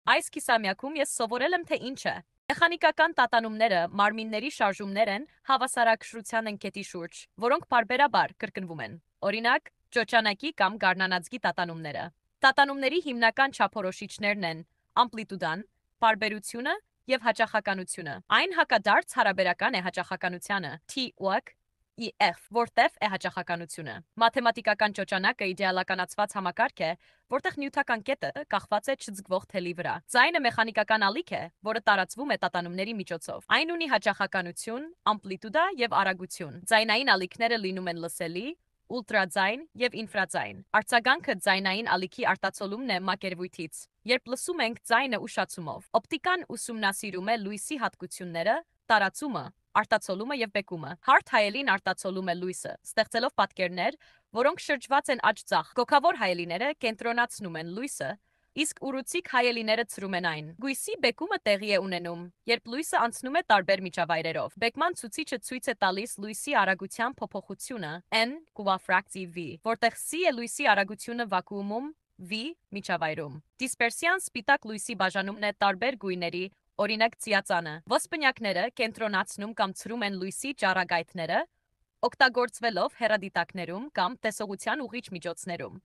Այս կիսամյակում ես սովորել եմ, թե ինչ է։ Մեխանիկական տատանումները մարմինների շարժումներ են հավասարակշռության ընկետի շուրջ, որոնք պարբերաբար կրկնվում են։ Օրինակ, ճոճանակի կամ գարնանածկի տատանումները։ Տատանումների հիմնական չափորոշիչներն են ամպլիտուդան, պարբերությունը եւ հաճախականությունը։ Այն հակադարձ հարաբերական է հաճախականությանը T-UAC EF, որտեղ է հաճախականությունը։ Մաթեմատիկական ճոճանակը իդեալականացված համակարգ է, որտեղ նյութական կետը կախված է չձգվող թելի վրա։ Ձայնը մեխանիկական ալիք է, որը տարածվում է տատանումների միջոցով։ Այն ունի հաճախականություն, ամպլիտուդա եւ արագություն։ Ձայնային ալիքները լինում են լսելի, ուլտրաձայն եւ ինֆրաձայն։ Արձագանքը ձայնային ալիքի արտացոլումն է մակերևույթից, երբ լսում ենք ձայնը ուշացումով։ Օպտիկան ուսումնասիրում է լույսի հատկությունները, տարածումը, արտացոլումը եւ բեկումը։ Հարթ հայելին արտացոլում է լույսը, ստեղծելով պատկերներ, որոնք շրջված են աջ-ձախ։ Գոգավոր հայելիները կենտրոնացնում են լույսը, իսկ ուռուցիկ հայելիները ցրում են այն։ Գույսի բեկումը տեղի է ունենում, երբ լույսը անցնում է տարբեր միջավայրերով։ Բեկման ցուցիչը ցույց է տալիս լույսի արագության փոփոխությունը n կուբաֆրակցի v, որտեղ c է լույսի արագությունը վակուումում, v միջավայրում։ Դիսպերսիան սպիտակ լույսի բաժանումն է տարբեր գույների, օրինակ ծիածանը։ Ոսպնյակները կենտրոնացնում կամ ցրում են լույսի ճառագայթները, օգտագործվելով հեռադիտակներում կամ տեսողության ուղիչ միջոցներում։